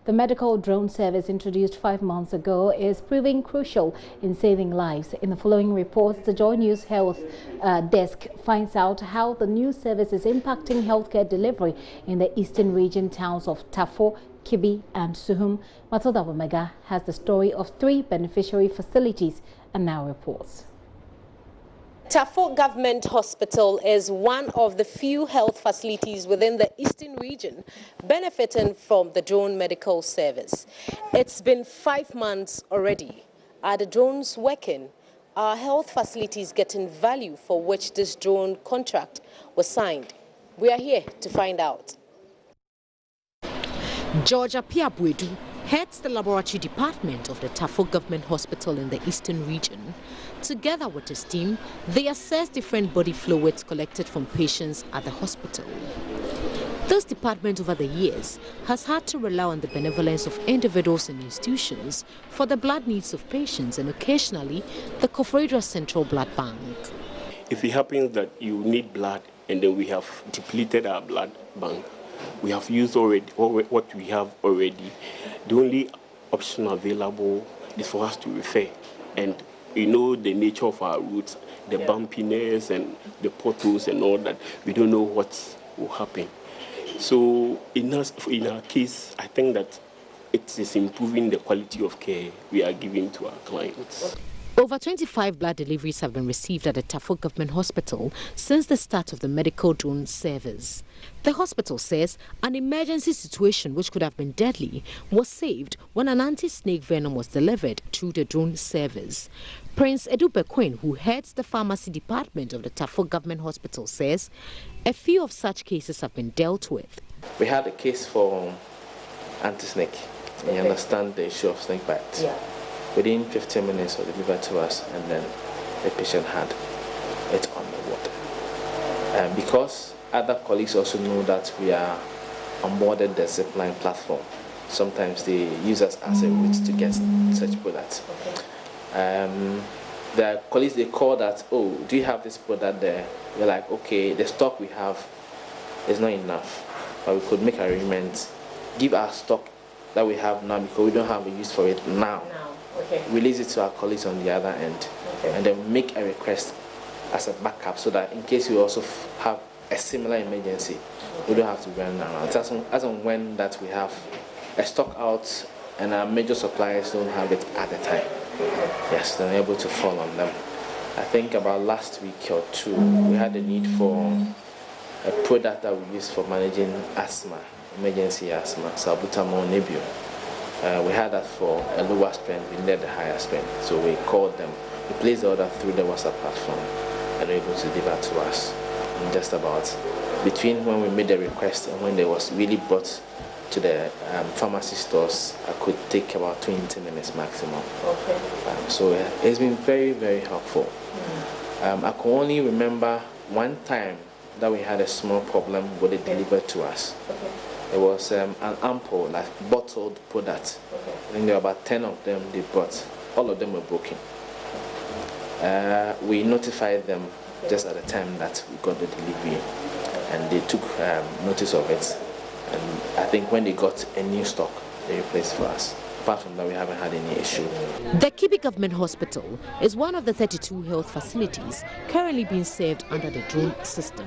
The medical drone service introduced 5 months ago is proving crucial in saving lives. In the following reports, the JoyNews Health Desk finds out how the new service is impacting healthcare delivery in the eastern region towns of Tafo, Kibi and Suhum. Matilda Wamega has the story of 3 beneficiary facilities and now reports. Tafo Government Hospital is one of the few health facilities within the eastern region benefiting from the drone medical service. It's been 5 months already. Are the drones working? Are health facilities getting value for which this drone contract was signed? We are here to find out. Georgia Piabuedu heads the laboratory department of the Tafo Government Hospital in the eastern region. Together with his team, they assess different body fluids collected from patients at the hospital. This department over the years has had to rely on the benevolence of individuals and institutions for the blood needs of patients and occasionally the Koforidua Central Blood Bank. If it happens that you need blood and then we have depleted our blood bank, we have used already what we have already, the only option available is for us to refer. And you know the nature of our routes, the bumpiness and the potholes and all that, we don't know what will happen. So in our case, I think that it is improving the quality of care we are giving to our clients. Over 25 blood deliveries have been received at the Tafo Government Hospital since the start of the medical drone service. The hospital says an emergency situation which could have been deadly was saved when an anti-snake venom was delivered through the drone service. Prince Edupe Quinn, who heads the pharmacy department of the Tafo Government Hospital, says a few of such cases have been dealt with. We had a case for anti-snake. You understand the issue of snake bites. Yeah. Within 15 minutes it was delivered to us, and then the patient had it on the ward. And because other colleagues also know that we are onboarded the zipline platform, sometimes they use us as a route to get such products. The colleagues, they call that, oh, do you have this product there? We're like, okay, the stock we have is not enough, but we could make arrangements, give our stock that we have now because we don't have a use for it now. Okay. Release it to our colleagues on the other end, and then make a request as a backup so that in case we also have a similar emergency, we don't have to run around. It's as and when that we have a stock out and our major suppliers don't have it at the time. Yes, they're able to fall on them. I think about last week or 2, we had a need for a product that we use for managing asthma, emergency asthma, salbutamol nebule. We had that for a lower strength, we needed a higher strength. So we called them, we placed the order through the WhatsApp platform, and they were able to deliver to us in just about between when we made the request and when they was really brought to the pharmacy stores. I could take about 20 minutes maximum. Okay. So it's been very, very helpful. I can only remember one time that we had a small problem with it delivered to us. Okay. It was an ample, like bottled product. Okay. I think there were about 10 of them they brought. All of them were broken. We notified them just at the time that we got the delivery, and they took notice of it. And I think when they got a new stock, they replaced for us. Apart from that, we haven't had any issue. The Kibi Government Hospital is one of the 32 health facilities currently being served under the drone system.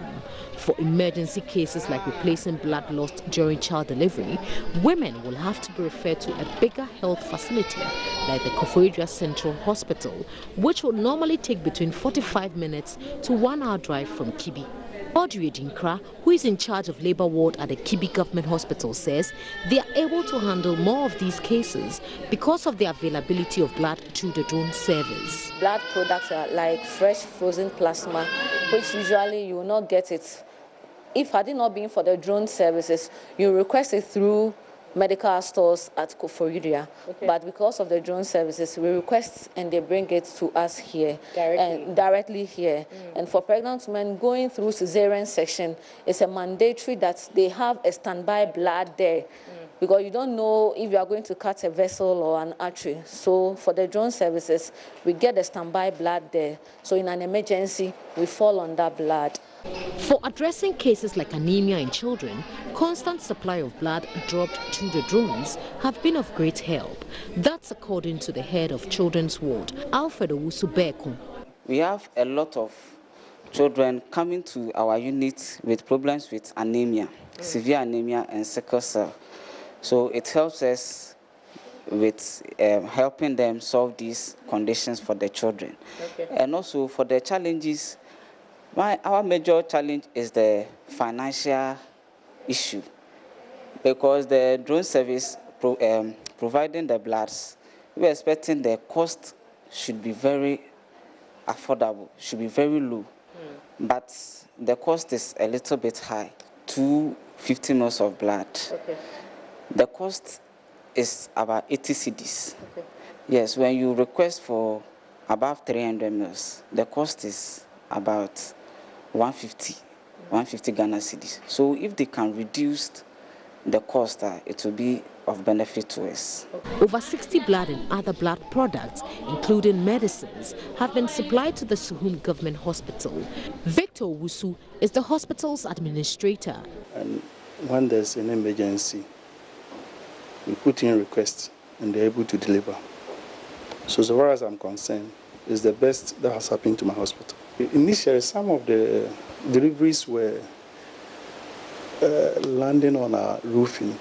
For emergency cases like replacing blood lost during child delivery, women will have to be referred to a bigger health facility like the Koforidua Central Hospital, which will normally take between 45 minutes to 1 hour drive from Kibi. Audrey Dinkra, who is in charge of labor ward at the Kibi Government Hospital, says they are able to handle more of these cases because of the availability of blood through the drone service. Blood products are like fresh frozen plasma, which usually you will not get it. If had it not been for the drone services, you request it through medical stores at Koforidua. Okay. But because of the drone services, we request and they bring it to us here. Directly here. And for pregnant women going through cesarean section, it's a mandatory that they have a standby blood there. Because you don't know if you are going to cut a vessel or an artery. So for the drone services, we get a standby blood there. So in an emergency, we fall on that blood. For addressing cases like anemia in children, constant supply of blood dropped through the drones have been of great help. That's according to the head of Children's Ward, Alfred Owusu-Beko. We have a lot of children coming to our unit with problems with anemia, severe anemia and sickle cell. So it helps us with helping them solve these conditions for the children. Okay. And also for the challenges, our major challenge is the financial issue, because the drone service providing the bloods, we're expecting the cost should be very affordable, should be very low. But the cost is a little bit high, 250 ml of blood. Okay. The cost is about 80 cedis. Okay. Yes, when you request for above 300 ml, the cost is about 150 Ghana cedis. So if they can reduce the cost, it will be of benefit to us. Over 60 blood and other blood products, including medicines, have been supplied to the Suhum Government Hospital. Victor Owusu is the hospital's administrator. And when there's an emergency, we put in requests and they're able to deliver. So as far as I'm concerned, it's the best that has happened to my hospital. Initially, some of the deliveries were landing on our roofing,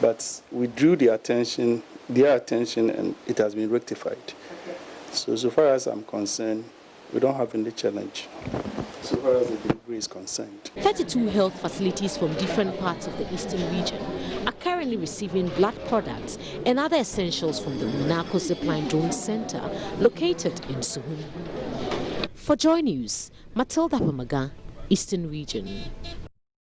but we drew their attention, and it has been rectified. Okay. So far as I'm concerned, we don't have any challenge so far as the delivery is concerned. 32 health facilities from different parts of the eastern region are currently receiving blood products and other essentials from the Minako Zipline Drone Center located in Suhum. For JoyNews, Matilda Pamaga, Eastern Region.